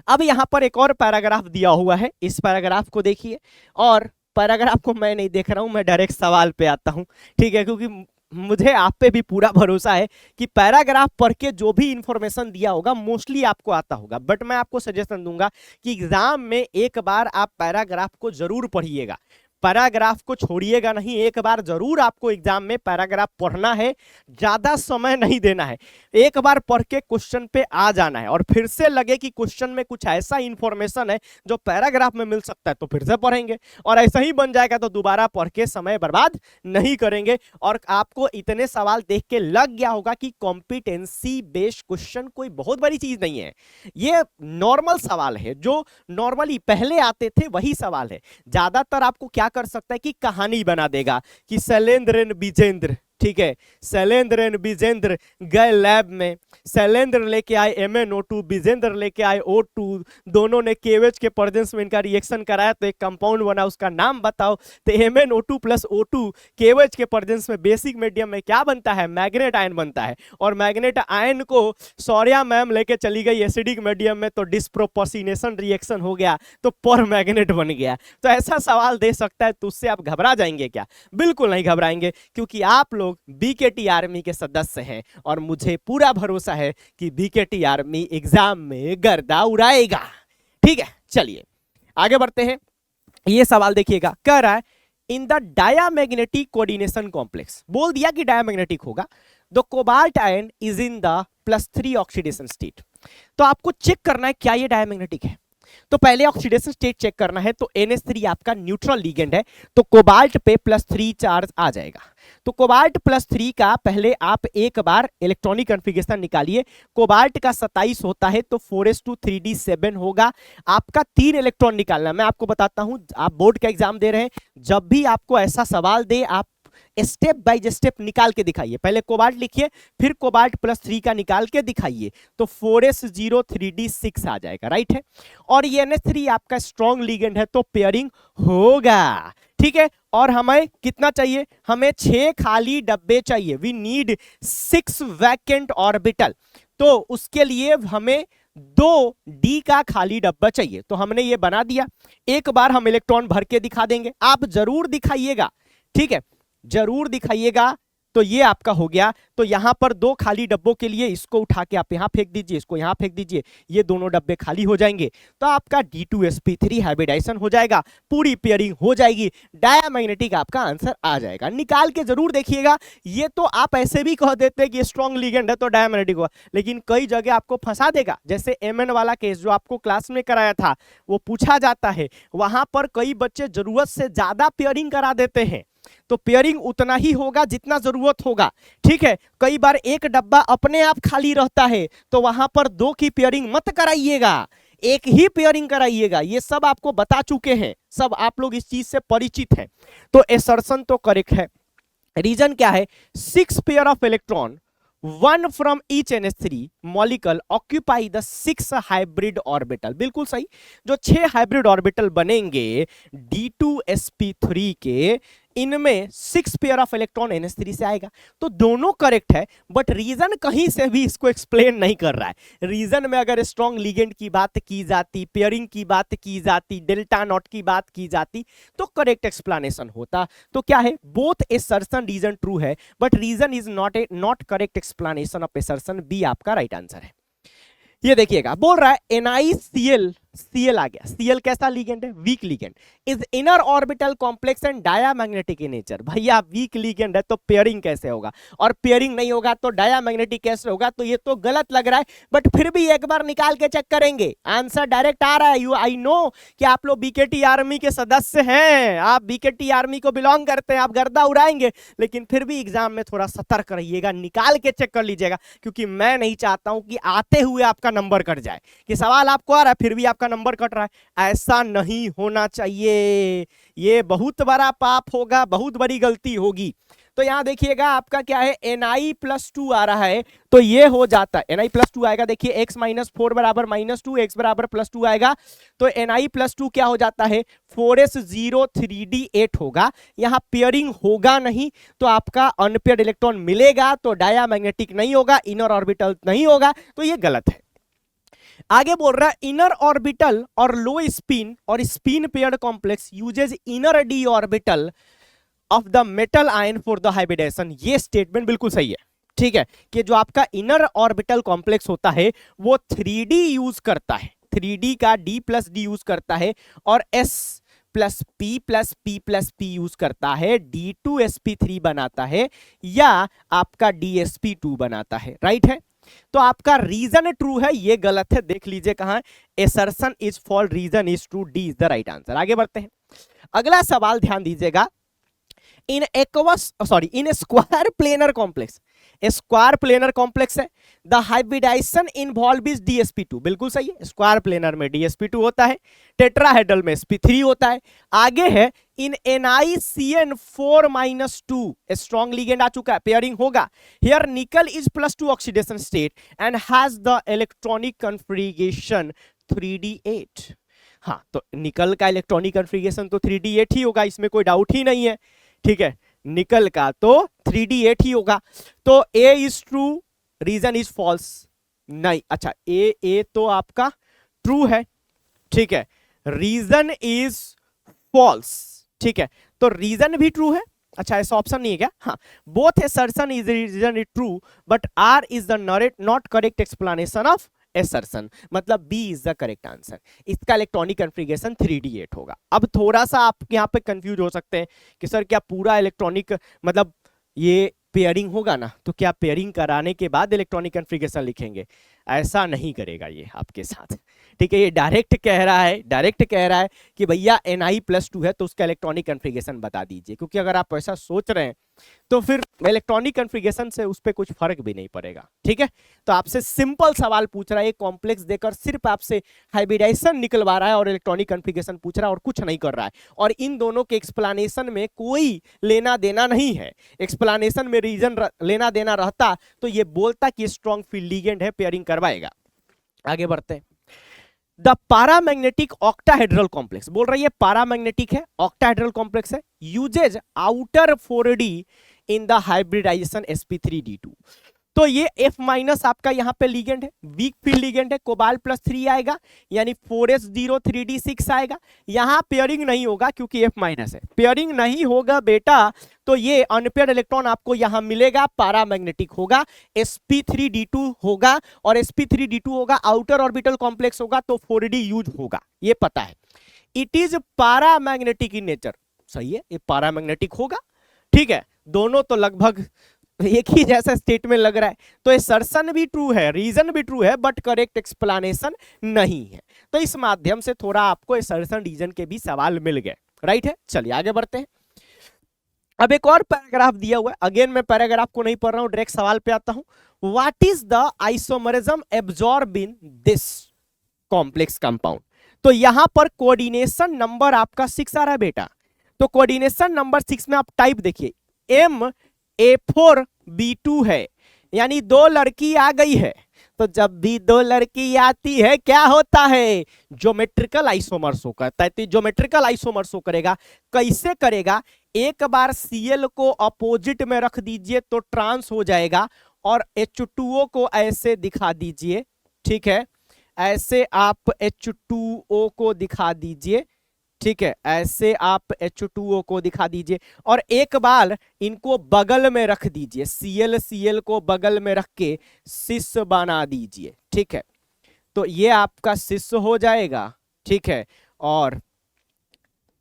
अब यहां पर एक और पैराग्राफ दिया हुआ है, इस पैराग्राफ को देखिए। और पैराग्राफ को मैं नहीं देख रहा हूं, मैं डायरेक्ट सवाल पे आता हूं। ठीक है, क्योंकि मुझे आप पे भी पूरा भरोसा है कि पैराग्राफ पढ़ के जो भी इंफॉर्मेशन दिया होगा मोस्टली आपको आता होगा। बट मैं आपको सजेशन दूंगा कि एग्जाम में एक बार आप पैराग्राफ को जरूर पढ़िएगा, पैराग्राफ को छोड़िएगा नहीं। एक बार जरूर आपको एग्जाम में पैराग्राफ पढ़ना है, ज्यादा समय नहीं देना है। एक बार पढ़ के क्वेश्चन पे आ जाना है, और फिर से लगे कि क्वेश्चन में कुछ ऐसा इंफॉर्मेशन है जो पैराग्राफ में मिल सकता है तो फिर से पढ़ेंगे, और ऐसा ही बन जाएगा तो दोबारा पढ़ के समय बर्बाद नहीं करेंगे। और आपको इतने सवाल देख के लग गया होगा कि कॉम्पिटेंसी बेस्ड क्वेश्चन कोई बहुत बड़ी चीज नहीं है, ये नॉर्मल सवाल है जो नॉर्मली पहले आते थे वही सवाल है। ज्यादातर आपको क्या कर सकता है कि कहानी बना देगा कि शैलेंद्र एंड विजेंद्र, ठीक है, शैलेंद्र एंड विजेंद्र गए लैब में, शैलेंद्र लेके आए MnO2, विजेंद्र लेके आए O2, दोनों ने KOH के प्रेजेंस में इनका रिएक्शन कराया तो एक कंपाउंड बना, उसका नाम बताओ। तो MnO2 प्लस O2 KOH के प्रेजेंस में बेसिक मीडियम में क्या बनता है, मैग्नेट आयन बनता है। और मैग्नेट आयन को सौर्या मैम लेके चली गई एसिडिक मीडियम में, तो डिस्प्रोपोर्शनेशन रिएक्शन हो गया, तो पर मैग्नेट बन गया। तो ऐसा सवाल दे सकता है, तो उससे आप घबरा जाएंगे क्या? बिल्कुल नहीं घबराएंगे, क्योंकि आप लोग बीकेटी आर्मी के सदस्य हैं और मुझे पूरा भरोसा है कि बीकेटी आर्मी एग्जाम में गर्दा उड़ाएगा। ठीक है, चलिए आगे बढ़ते हैं। ये सवाल देखिएगा, कह रहा है in the diamagnetic coordination complex, बोल दिया कि डायामैग्नेटिक होगा, the cobalt ion is in the +3 oxidation state. तो आपको चेक करना है क्या ये डायामैग्नेटिक है। तो पहले ऑक्सीडेशन स्टेट चेक करना है। तो NH3 आपका न्यूट्रल लिगेंड है, तो कोबाल्ट पे +3 चार्ज आ जाएगा। तो कोबाल्ट +3 का पहले आप एक बार इलेक्ट्रॉनिक कॉन्फ़िगरेशन निकालिए। कोबाल्ट का 27 होता है, तो 4s2 3d7 होगा। आपका 3 इलेक्ट्रॉन निकालना। मैं आपको बताता हूं, आप बोर्ड का एग्जाम दे रहे हैं, जब भी आपको ऐसा सवाल दे आप स्टेप बाय स्टेप निकाल के दिखाइए। पहले कोबाल्ट लिखिए, फिर कोबाल्ट +3 का निकाल के दिखाइए, तो 4s0 3d6 आ जाएगा, राइट है। और ये NH3 आपका स्ट्रॉन्ग लिगेंड है, तो पेयरिंग होगा। ठीक है, और हमें कितना चाहिए, हमें 6 खाली डब्बे चाहिए। वी नीड 6 वैकेंट ऑर्बिटल, तो उसके लिए हमें 2 D का खाली डब्बा चाहिए। तो हमने ये बना दिया। एक बार हम इलेक्ट्रॉन भर के दिखा देंगे, आप जरूर दिखाइएगा, ठीक है, जरूर दिखाइएगा। तो ये आपका हो गया। तो यहां पर 2 खाली डब्बों के लिए इसको उठा के आप यहां फेंक दीजिए, इसको यहां फेंक दीजिए, ये दोनों डब्बे खाली हो जाएंगे। तो आपका D2sp3 हाइब्रिडाइजेशन हो जाएगा, पूरी पेयरिंग हो जाएगी, डायामैग्नेटिक आपका आंसर आ जाएगा। निकाल के जरूर देखिएगा। ये तो आप ऐसे भी कह देते हैं कि स्ट्रॉन्ग लिगेंड है तो डायामैग्नेटिक हुआ, लेकिन कई जगह आपको फंसा देगा। जैसे Mn वाला केस जो आपको क्लास में कराया था, वो पूछा जाता है, वहां पर कई बच्चे जरूरत से ज्यादा पेयरिंग करा देते हैं, तो पेयरिंग उतना ही होगा जितना जरूरत होगा। ठीक है, कई बार एक डब्बा अपने आप खाली रहता है, तो वहां पर 2 की पेयरिंग मत कराइएगा, एक ही पेयरिंग कराइएगा। ये सब आपको बता चुके हैं, सब आप लोग इस चीज से परिचित हैं। तो एसर्शन तो करेक्ट है। रीजन क्या है, 6 pair of electron 1 from each NH3 molecule occupy the 6 hybrid orbital. बिल्कुल सही, जो 6 हाइब्रिड ऑर्बिटल बनेंगे D2sp3 के, इनमें 6 पेयर ऑफ इलेक्ट्रॉन NH3 से आएगा। तो दोनों करेक्ट है, बट रीजन कहीं से भी इसको एक्सप्लेन नहीं कर रहा है। रीजन में अगर स्ट्रॉन्ग लिगेंड की बात की जाती, पेयरिंग की बात की जाती, डेल्टा नॉट की बात की जाती, तो करेक्ट एक्सप्लेनेशन होता। तो क्या है, बोथ एसर्शन रीजन ट्रू है, but reason is not correct explanation of assertion. B आपका राइट आंसर है। ये देखिएगा, बोल रहा है NiCl, Cl आ गया। Cl कैसा लिगेंड है? Week ligand. Is inner orbital complex and diamagnetic in nature. भैया वीक लिगेंड है तो पेयरिंग कैसे होगा, और पेयरिंग नहीं होगा तो डायामैग्नेटिक कैसे होगा? तो ये तो गलत लग रहा है, बट फिर भी एक बार निकाल के चेक करेंगे। आंसर डायरेक्ट आ रहा है। आई नो कि आप लोग बीकेटी आर्मी के सदस्य हैं, आप बीकेटी आर्मी को बिलोंग करते हैं, आप गर्दा उड़ाएंगे, लेकिन फिर भी एग्जाम में थोड़ा सतर्क रहिएगा, निकाल के चेक कर लीजिएगा, क्योंकि मैं नहीं चाहता हूं कि आते हुए आपका नंबर कट जाए, कि सवाल आपको आ रहा है फिर भी आपका नंबर कट रहा है। ऐसा नहीं होना चाहिए, ये बहुत बड़ा पाप होगा, बहुत बड़ी गलती होगी। तो यहां देखिएगा आपका क्या है, Ni+2 आ रहा है, तो ये हो जाता है Ni+2 आएगा। देखिए x - 4 बराबर -2, x बराबर +2 आएगा, तो Ni+2 क्या हो जाता है, 4s0 3d8 होगा। यहां पेयरिंग होगा नहीं, तो आपका अनपेयर्ड इलेक्ट्रॉन मिलेगा, तो डायामैग्नेटिक नहीं होगा, इनर ऑर्बिटल नहीं होगा, तो ये गलत है। आगे बोल रहा है इनर ऑर्बिटल और लो स्पिन और spin paired complex uses inner d orbital of the metal ion for the hybridization. ये स्टेटमेंट बिल्कुल सही है, ठीक है, कि जो आपका इनर ऑर्बिटल कॉम्प्लेक्स होता है वो 3D यूज करता है, 3D का D+D यूज करता है, और S+P+P+P यूज करता है, D2sp3 बनाता है, या आपका DsP2 बनाता है। राइट है, तो आपका रीजन ट्रू है, ये गलत है। देख लीजिए कहां, assertion is false, reason is true, D is the right answer. आगे बढ़ते हैं, अगला सवाल ध्यान दीजिएगा। In square planar complex, square planar complex है, the hybridization involve is DsP2, बिल्कुल सही है, स्क्वायर प्लेनर में DsP2 होता है, टेट्राहेड्रल में sp3 होता है। आगे है इन NiCN4-2 स्ट्रॉन्ग लिगेंड आ चुका है, पेयरिंग होगा। हियर निकल is +2 oxidation state and has the electronic configuration 3d8। हाँ, तो निकल का इलेक्ट्रॉनिक कॉन्फ़िगरेशन तो 3d8 ही होगा, इसमें कोई डाउट ही नहीं है, ठीक है, निकल का तो 3d8 ही होगा। तो A is true, reason is false, नहीं, अच्छा ए तो आपका ट्रू है, ठीक है, रीजन इज फॉल्स, ठीक है, तो रीजन भी ट्रू है। अच्छा, ऐसा ऑप्शन नहीं है क्या? हाँ, both assertion is reason is true, but R is the not correct explanation of assertion, मतलब B is the correct answer. इसका इलेक्ट्रॉनिक कॉन्फ़िगरेशन 3d8 होगा। अब थोड़ा सा आप यहाँ पे कंफ्यूज हो सकते हैं कि सर क्या पूरा इलेक्ट्रॉनिक, मतलब ये पेयरिंग होगा ना, तो क्या पेयरिंग कराने के बाद इलेक्ट्रॉनिक कॉन्फ़िगरेशन लिखेंगे? ऐसा नहीं करेगा ये आपके साथ, ठीक है, ये डायरेक्ट कह रहा है कि भैया Ni+2 है तो उसका इलेक्ट्रॉनिक कॉन्फ़िगरेशन बता दीजिए, क्योंकि अगर आप ऐसा सोच रहे हैं तो फिर इलेक्ट्रॉनिक कॉन्फ़िगरेशन से उस पर कुछ फर्क भी नहीं पड़ेगा, ठीक है। तो आपसे सिंपल सवाल पूछ रहा है, कॉम्प्लेक्स देकर सिर्फ आपसे हाइब्रिडाइजेशन निकलवा रहा है और इलेक्ट्रॉनिक कॉन्फ़िगरेशन पूछ रहा है और कुछ नहीं कर रहा है, और इन दोनों के एक्सप्लेनेशन में कोई लेना देना नहीं है। एक्सप्लेनेशन में रीजन लेना देना रहता तो ये बोलता कि स्ट्रॉन्ग फील्ड लिगेंड है, पेयरिंग करवाएगा। आगे बढ़ते हैं, द पैरामैग्नेटिक ऑक्टाहेड्रल कॉम्प्लेक्स, बोल रही है पैरामैग्नेटिक है, ऑक्टाहेड्रल कॉम्प्लेक्स है, uses outer 4d in the hybridization sp3d2। तो ये F- आपका यहाँ पे लिगेंड है, वीक फील्ड लिगेंड है, कोबाल्ट +3 आएगा, यानी 4s0 3d6 आएगा। यहाँ पेयरिंग नहीं होगा क्योंकि F- है, पेयरिंग नहीं होगा बेटा, तो ये अनपेयर्ड इलेक्ट्रॉन आपको यहाँ मिलेगा, पैरामैग्नेटिक होगा, sp3d2 होगा, और sp3d2 होगा, आउटर ऑर्बिटल कॉम्प्लेक्स होगा, तो 4d यूज होगा, ये पता है। It is paramagnetic in nature, सही है, ये पैरामैग्नेटिक होगा, ठीक है, दोनों तो लगभग एक ही जैसा स्टेटमेंट लग रहा है। तो असर्शन भी ट्रू है, रीजन भी ट्रू है, बट करेक्ट एक्सप्लेनेशन नहीं है। तो इस माध्यम से थोड़ा आपको असर्शन रीजन के भी सवाल मिल गए, राइट है। चलिए आगे बढ़ते हैं। अब एक और पैराग्राफ दिया हुआ है, अगेन मैं पैराग्राफ को नहीं पढ़ रहा हूं, डायरेक्ट सवाल पे आता हूं। What is the isomerism absorb in this complex compound? तो यहां पर कोऑर्डिनेशन नंबर आपका 6 आ रहा है बेटा, तो कोऑर्डिनेशन नंबर 6 में आप टाइप देखिए, MA4B2 है, यानी 2 लड़की आ गई है, तो जब भी दो लड़की आती है क्या होता है, ज्योमेट्रिकल आइसोमर शो करता है। तो ज्योमेट्रिकल आइसोमर शो करेगा, कैसे करेगा, एक बार Cl को अपोजिट में रख दीजिए तो ट्रांस हो जाएगा, और H2O को ऐसे दिखा दीजिए, ठीक है, ऐसे आप H2O को दिखा दीजिए, ठीक है, ऐसे आप H2O को दिखा दीजिए, और एक बार इनको बगल में रख दीजिए, Cl को बगल में रख के सिस बना दीजिए, ठीक है। तो ये आपका सिस हो जाएगा, ठीक है, और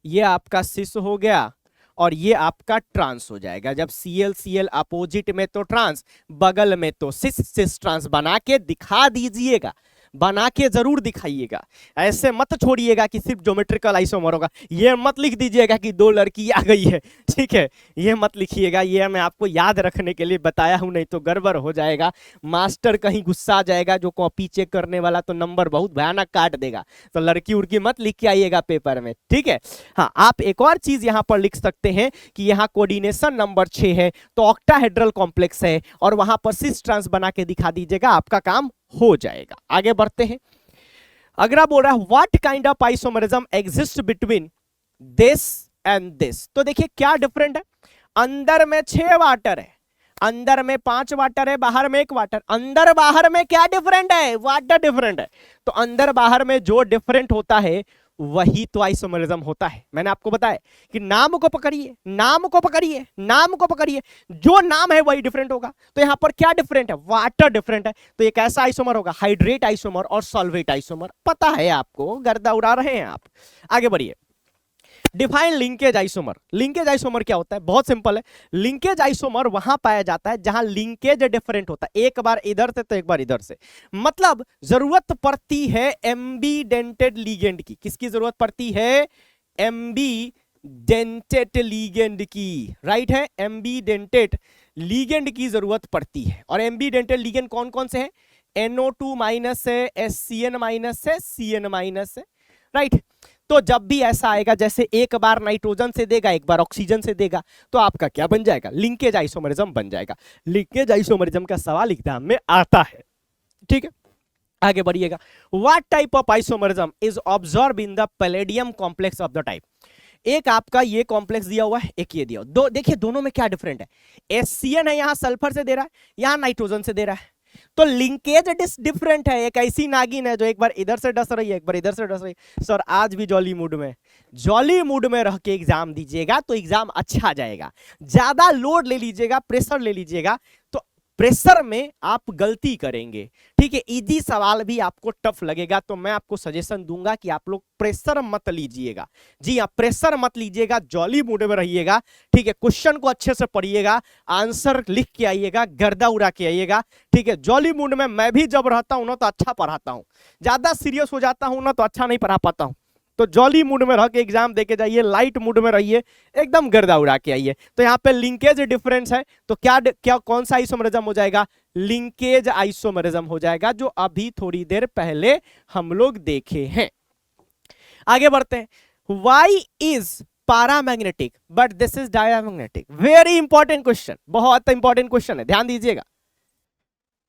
ये आपका सिस हो गया, और ये आपका ट्रांस हो जाएगा। जब Cl अपोजिट में तो ट्रांस, बगल में तो सिस ट्रांस बना के दिखा दीजिएगा, बना के जरूर दिखाइएगा, ऐसे मत छोड़िएगा कि सिर्फ ज्योमेट्रिकल आइसोमर होगा। ये मत लिख दीजिएगा कि दो लड़की आ गई है, ठीक है, ये मत लिखिएगा, ये मैं आपको याद रखने के लिए बताया हूं, नहीं तो गड़बड़ हो जाएगा, मास्टर कहीं गुस्सा आ जाएगा, जो कॉपी चेक करने वाला तो नंबर बहुत भयानक काट देगा। तो लड़की उड़की मत लिख के आइएगा पेपर में, ठीक है। हाँ, आप एक और चीज यहां पर लिख सकते हैं कि यहाँ कोऑर्डिनेशन नंबर 6 है, तो ऑक्टाहेड्रल कॉम्प्लेक्स है, और वहां पर सिस ट्रांस बना के दिखा दीजिएगा, आपका काम हो जाएगा। आगे बढ़ते हैं। अगला बोल रहा है what kind of isomerism exist between this and this. तो देखिए क्या डिफरेंट है, अंदर में 6 वाटर है, अंदर में 5 वाटर है, बाहर में 1 वाटर। अंदर बाहर में क्या डिफरेंट है, वाटर डिफरेंट है। तो अंदर बाहर में जो डिफरेंट होता है वही तो आइसोमरिज्म होता है। मैंने आपको बताया कि नाम को पकड़िए, नाम को पकड़िए, नाम को पकड़िए, जो नाम है वही डिफरेंट होगा। तो यहां पर क्या डिफरेंट है, वाटर डिफरेंट है। तो एक ऐसा आइसोमर होगा हाइड्रेट आइसोमर और सॉल्वेट आइसोमर, पता है आपको, गर्दा उड़ा रहे हैं आप। आगे बढ़िए। Define linkage isomer. Linkage isomer क्या होता है, बहुत सिंपल है। लिंकेज आइसोमर वहां पाया जाता है जहां लिंकेज डिफरेंट होता है, एक बार इधर से तो एक बार इधर से। मतलब जरूरत पड़ती है एम्बीडेंटेड लिगेंड की। किसकी जरूरत पड़ती है, एम्बीडेंटेड लिगेंड की, राइट है, एम्बीडेंटेड लिगेंड की जरूरत पड़ती है। और एम्बीडेंटेड लिगेंड कौन कौन से हैं, NO2 माइनस है, SCN माइनस है, CN माइनस है, राइट। तो जब भी ऐसा आएगा, जैसे एक बार नाइट्रोजन से देगा, एक बार ऑक्सीजन से देगा, तो आपका क्या बन जाएगा, लिंकेज आइसोमरिज्म बन जाएगा। लिंकेज आइसोमरिज्म का सवाल एग्जाम में आता है, ठीक है। आगे बढ़िएगा। What type of isomerism is observe in the palladium complex of the type. एक आपका ये कॉम्प्लेक्स दिया हुआ है, एक ये दिया हुआ। दो देखिए, दोनों में क्या डिफरेंट है, SCN है, यहां सल्फर से दे रहा है, यहां नाइट्रोजन से दे रहा है। तो लिंकेज डिफरेंट है। एक ऐसी नागिन है जो एक बार इधर से डस रही है, एक बार इधर से डस रही है। सर आज भी जॉली मूड में, जॉली मूड में रह के एग्जाम दीजिएगा तो एग्जाम अच्छा जाएगा। ज्यादा लोड ले लीजिएगा, प्रेशर ले लीजिएगा तो प्रेशर में आप गलती करेंगे, ठीक है। इजी सवाल भी आपको टफ लगेगा, तो मैं आपको सजेशन दूंगा कि आप लोग प्रेशर मत लीजिएगा। जी हाँ, प्रेशर मत लीजिएगा, जॉली मूड में रहिएगा, ठीक है। क्वेश्चन को अच्छे से पढ़िएगा, आंसर लिख के आइएगा, गर्दा उड़ा के आइएगा, ठीक है। जॉली मूड में मैं भी जब रहता हूं ना तो अच्छा पढ़ाता हूं, ज्यादा सीरियस हो जाता हूं ना तो अच्छा नहीं पढ़ा पाता हूं। तो जॉली मूड में रह के एग्जाम देके जाइए, लाइट मूड में रहिए, एकदम गर्दा उड़ा के आइए। तो यहाँ पे लिंकेज डिफरेंस है, तो क्या कौन सा आइसोमरिज्म हो जाएगा, लिंकेज आइसोमरिज्म हो जाएगा, जो अभी थोड़ी देर पहले हम लोग देखे हैं। आगे बढ़ते हैं। Y is paramagnetic but this is diamagnetic. Very important question, बहुत इंपॉर्टेंट क्वेश्चन है, ध्यान दीजिएगा।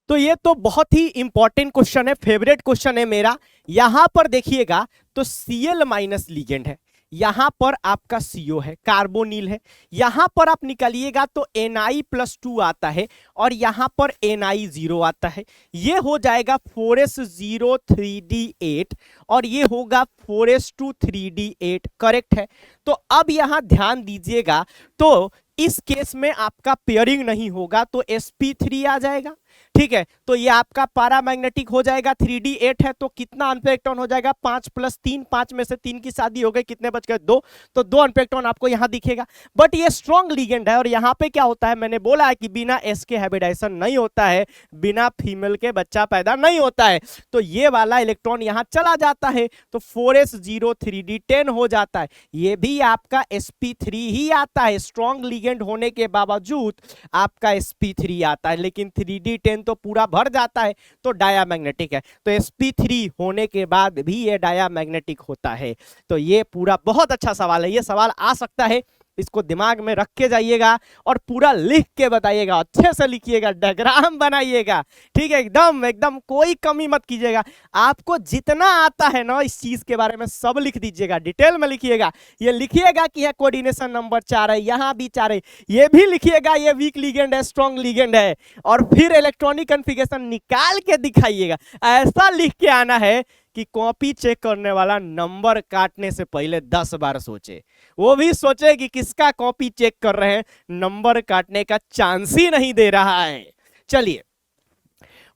तो ये तो बहुत ही इंपॉर्टेंट क्वेश्चन है, फेवरेट क्वेश्चन है मेरा। यहां पर देखिएगा तो Cl माइनस लिगेंड है, यहां पर आपका CO है, कार्बोनिल है। यहां पर आप निकालिएगा तो Na+2 आता है, और यहां पर Na0 आता है। ये हो जाएगा 4s0 3d8, और ये होगा 4s2 3d8, करेक्ट है। तो अब यहां ध्यान दीजिएगा, तो इस केस में आपका पेयरिंग नहीं होगा, तो sp3 आ जाएगा, ठीक है। तो ये आपका पैरामैग्नेटिक हो जाएगा, 3d8 है, तो कितना अनपेक्टोन हो जाएगा, 5 + 3, 5 में से 3 की शादी हो गई, कितने बच गए, 2। तो 2 अनपेक्टोन आपको यहां दिखेगा। बट ये स्ट्रॉन्ग लिगेंड है, और यहां पे क्या होता है, मैंने बोला है कि बिना S के हाइब्रिडाइजेशन नहीं होता है, बिना फीमेल के बच्चा पैदा नहीं होता है। तो ये वाला इलेक्ट्रॉन यहां चला जाता है, तो 4s0 3d10 हो जाता है। ये भी आपका sp3 ही आता है, स्ट्रॉन्ग लिगेंड होने के बावजूद आपका sp3 आता है, लेकिन 3d10 तो पूरा भर जाता है, तो डायामैग्नेटिक है। तो sp3 होने के बाद भी ये डायामैग्नेटिक होता है। तो ये पूरा बहुत अच्छा सवाल है, ये सवाल आ सकता है इसको दिमाग में रख के जाइएगा और पूरा लिख के बताइएगा, अच्छे से लिखिएगा, डायग्राम बनाइएगा, ठीक है, एकदम एकदम कोई कमी मत कीजिएगा। आपको जितना आता है ना इस चीज के बारे में सब लिख दीजिएगा, डिटेल में लिखिएगा। ये लिखिएगा कि यह कोऑर्डिनेशन नंबर 4 है, यहाँ भी 4 है, ये भी लिखिएगा ये वीक लिगेंड है, स्ट्रॉन्ग लिगेंड है, और फिर इलेक्ट्रॉनिक कॉन्फ़िगरेशन निकाल के दिखाइएगा। ऐसा लिख के आना है कि कॉपी चेक करने वाला नंबर काटने से पहले 10 बार सोचे, वो भी सोचे कि किसका कॉपी चेक कर रहे हैं, नंबर काटने का चांस ही नहीं दे रहा है। चलिए,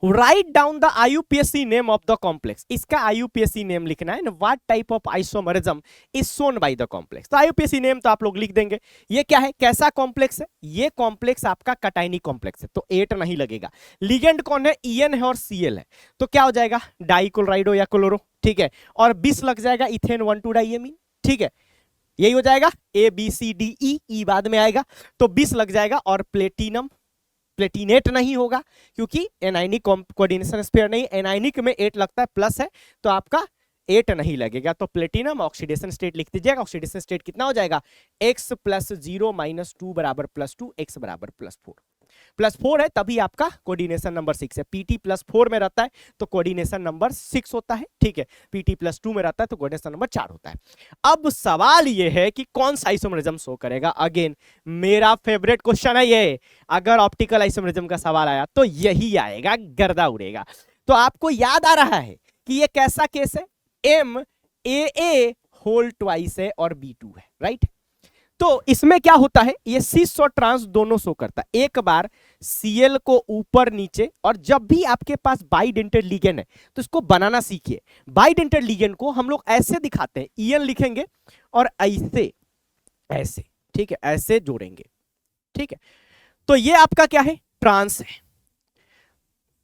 write down the IUPAC name of the complex. इसका IUPAC नेम लिखना है ना, what type of isomerism is shown by the complex. तो IUPAC नेम तो आप लोग लिख देंगे। ये क्या है, कैसा कॉम्प्लेक्स है, ये कॉम्प्लेक्स आपका कटायनी कॉम्प्लेक्स है, तो 8 नहीं लगेगा। लिगेंड कौन है, EN है और Cl है, तो क्या हो जाएगा, डाइक्लोराइडो या क्लोरो, ठीक है, और 20 लग जाएगा इथेन 1,2 डाइएमीन, ठीक है, यही हो जाएगा। ABCDE बाद में आएगा, तो 20 लग जाएगा। और प्लेटिनम, प्लेटिनेट नहीं होगा क्योंकि एनायनिक कोऑर्डिनेशन स्पेयर नहीं, एनायनिक में 8 लगता है, प्लस है, तो आपका 8 नहीं लगेगा। तो प्लेटिनम ऑक्सीडेशन स्टेट लिख दीजिएगा। ऑक्सीडेशन स्टेट कितना हो जाएगा, x + 0 - 2 = +2, x = +4। +4 है तभी आपका कोऑर्डिनेशन नंबर 6 है। PT +4 में रहता है तो कोऑर्डिनेशन नंबर 6 होता है, ठीक है। PT +2 में रहता है तो कोऑर्डिनेशन नंबर 4 होता है। अब सवाल ये है कि कौन सा आइसोमरिज्म शो करेगा। अगेन मेरा फेवरेट क्वेश्चन है ये, अगर ऑप्टिकल आइसोमरिज्म का सवाल आया तो यही आएगा, गर्दा उड़ेगा। तो आपको याद आ रहा है कि ये कैसा केस है, MAA होल ट्वाइस है और B2 है, राइट। तो इसमें क्या होता है, ये सिस और ट्रांस दोनों शो करता है। एक बार Cl को ऊपर नीचे, और जब भी आपके पास बाइडेंटेड लिगेंड है तो इसको बनाना सीखिए। बाइडेंटेड लिगेंड को हम लोग ऐसे दिखाते हैं, EN लिखेंगे और ऐसे ऐसे, ठीक है, ऐसे जोड़ेंगे, ठीक है। तो ये आपका क्या है, ट्रांस है।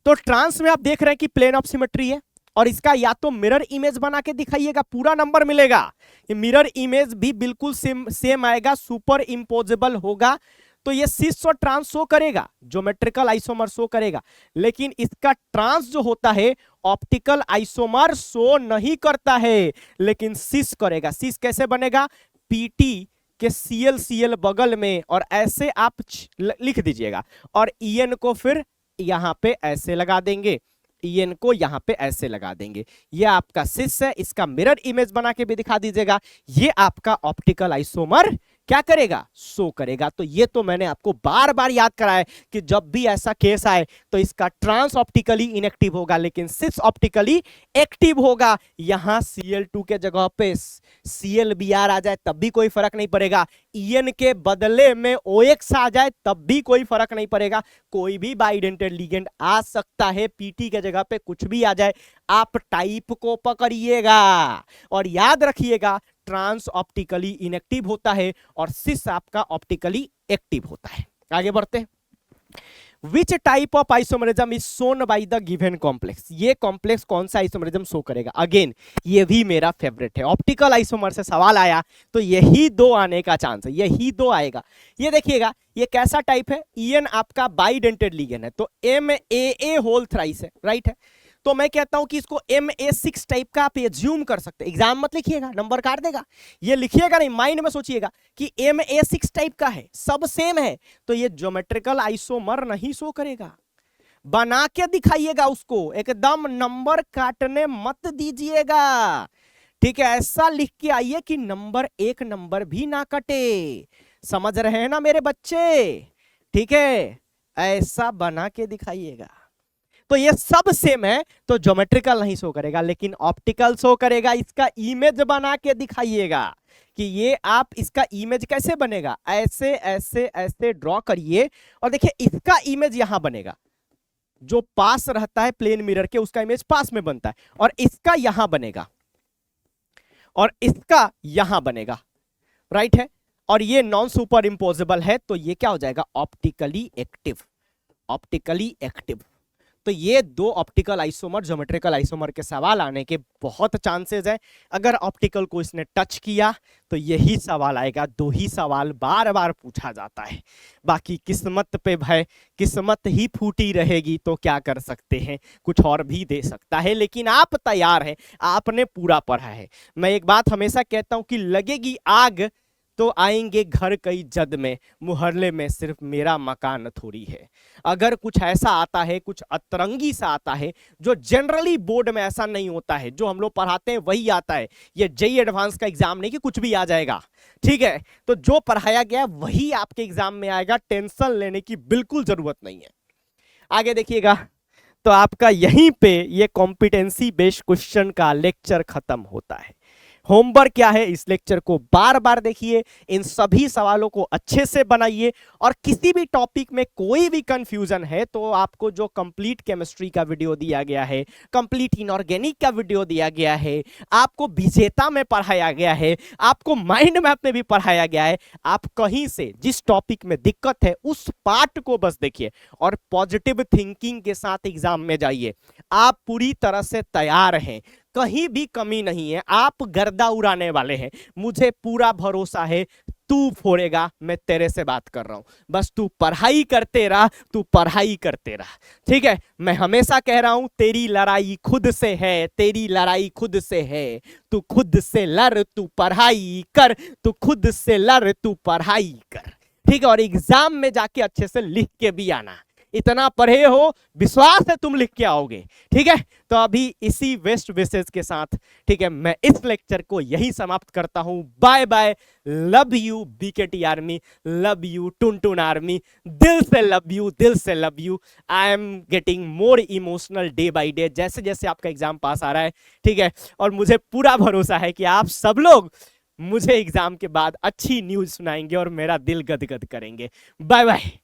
तो ट्रांस में आप देख रहे हैं कि प्लेन ऑफ सिमेट्री है, और इसका या तो मिरर इमेज बना के दिखाइएगा, पूरा नंबर मिलेगा। ये मिरर इमेज भी बिल्कुल सेम आएगा, सुपर इंपोजेबल होगा, तो ये सिस और ट्रांस शो करेगा, ज्योमेट्रिकल आइसोमर शो करेगा। लेकिन इसका ट्रांस जो होता है ऑप्टिकल आइसोमर शो नहीं करता है, लेकिन सिस करेगा। सिस कैसे बनेगा, PT के Cl बगल में, और ऐसे आप लिख दीजिएगा, और EN को फिर यहां पे ऐसे लगा देंगे, EN को यहां पे ऐसे लगा देंगे। ये आपका सिस है, इसका मिरर इमेज बना के भी दिखा दीजिएगा। ये आपका ऑप्टिकल आइसोमर क्या करेगा, शो करेगा। तो ये तो मैंने आपको बार बार याद कराया कि जब भी ऐसा केस आए तो इसका ट्रांस ऑप्टिकली इनएक्टिव होगा, लेकिन सिस ऑप्टिकली एक्टिव होगा। यहां Cl2 के जगह पे ClBr आ जाए तब भी कोई फर्क नहीं पड़ेगा, EN के बदले में OX आ जाए तब भी कोई फर्क नहीं पड़ेगा। कोई भी बाइडेंटेड लिगेंड आ सकता है, PT के जगह पे कुछ भी आ जाए, आप टाइप को पकड़िएगा और याद रखिएगा ट्रांस ऑप्टिकली इनएक्टिव होता है और सिस आपका ऑप्टिकली एक्टिव होता है। आगे बढ़ते हैं। Which type of isomerism is shown by the given complex. ये कॉम्प्लेक्स कौन सा आइसोमरिज्म शो करेगा। अगेन ये भी मेरा फेवरेट है, ऑप्टिकल आइसोमर से सवाल आया तो यही 2 आने का चांस है, यही 2 आएगा। ये देखिएगा ये कैसा टाइप है, EN आपका बाइडेंटेड लिगेंड है तो MAA होल थ्राइस है, राइट है। तो मैं कहता हूं कि इसको MA6 टाइप का आप एज्यूम कर सकते हैं। एग्जाम मत लिखिएगा, नंबर काट देगा, ये लिखिएगा नहीं, माइंड में सोचिएगा कि MA6 टाइप का है, सब सेम है, तो ये ज्योमेट्रिकल आइसोमर नहीं शो करेगा। बना के दिखाइएगा उसको, एकदम नंबर काटने मत दीजिएगा, ठीक है। ऐसा लिख के आइए कि नंबर एक नंबर भी ना कटे, समझ रहे हैं ना मेरे बच्चे, ठीक है। ऐसा बना के दिखाइएगा। तो ये सब सेम है तो ज्योमेट्रिकल नहीं शो करेगा, लेकिन ऑप्टिकल शो करेगा। इसका इमेज बना के दिखाइएगा कि ये आप इसका इमेज कैसे बनेगा, ऐसे ऐसे ऐसे ड्रॉ करिए और देखिए इसका इमेज यहां बनेगा, जो पास रहता है प्लेन मिरर के उसका इमेज पास में बनता है, और इसका यहां बनेगा और इसका यहां बनेगा, राइट है। और ये नॉन सुपर इंपोजेबल है तो ये क्या हो जाएगा, ऑप्टिकली एक्टिव, ऑप्टिकली एक्टिव। तो ये 2 ऑप्टिकल आइसोमर ज्योमेट्रिकल आइसोमर के सवाल आने के बहुत चांसेस है। अगर ऑप्टिकल को इसने टच किया तो यही सवाल आएगा, 2 ही सवाल बार बार पूछा जाता है। बाकी किस्मत पे भाई, किस्मत ही फूटी रहेगी तो क्या कर सकते हैं, कुछ और भी दे सकता है, लेकिन आप तैयार हैं, आपने पूरा पढ़ा है। मैं एक बात हमेशा कहता हूं कि लगेगी आग तो आएंगे घर कई जद में, मुहल्ले में सिर्फ मेरा मकान थोड़ी है। अगर कुछ ऐसा आता है, कुछ अतरंगी सा आता है जो जनरली बोर्ड में ऐसा नहीं होता है, जो हम लोग पढ़ाते हैं वही आता है। ये जेईई एडवांस का एग्जाम नहीं कि कुछ भी आ जाएगा, ठीक है। तो जो पढ़ाया गया वही आपके एग्जाम में आएगा, टेंशन लेने की बिल्कुल जरूरत नहीं है। आगे देखिएगा, तो आपका यहीं पे ये कॉम्पिटेंसी बेस्ड क्वेश्चन का लेक्चर खत्म होता है। होमवर्क क्या है, इस लेक्चर को बार बार देखिए, इन सभी सवालों को अच्छे से बनाइए, और किसी भी टॉपिक में कोई भी कंफ्यूजन है तो आपको जो कंप्लीट केमिस्ट्री का वीडियो दिया गया है, कंप्लीट इनऑर्गेनिक का वीडियो दिया गया है, आपको विजेता में पढ़ाया गया है, आपको माइंड मैप में भी पढ़ाया गया है, आप कहीं से जिस टॉपिक में दिक्कत है उस पार्ट को बस देखिए और पॉजिटिव थिंकिंग के साथ एग्जाम में जाइए। आप पूरी तरह से तैयार हैं, कहीं भी कमी नहीं है, आप गर्दा उड़ाने वाले हैं, मुझे पूरा भरोसा है। तू फोड़ेगा, मैं तेरे से बात कर रहा हूं, बस तू पढ़ाई करते रह, तू पढ़ाई करते रह, ठीक है। मैं हमेशा कह रहा हूं, तेरी लड़ाई खुद से है, तेरी लड़ाई खुद से है, तू खुद से लड़, तू पढ़ाई कर, तू खुद से लड़, तू पढ़ाई कर, ठीक है। और एग्जाम में जाके अच्छे से लिख के भी आना, इतना पढ़े हो, विश्वास है तुम लिख के आओगे, ठीक है। तो अभी इसी बेस्ट विशेष के साथ, ठीक है, मैं इस लेक्चर को यही समाप्त करता हूं। Bye bye, love you BKT army, love you Tuntun army, दिल से लव यू, दिल से love you. I am getting more emotional day by day, जैसे जैसे आपका एग्जाम पास आ रहा है, ठीक है। और मुझे पूरा भरोसा है कि आप सब लोग मुझे एग्जाम के बाद अच्छी न्यूज सुनाएंगे और मेरा दिल गदगद करेंगे। Bye bye.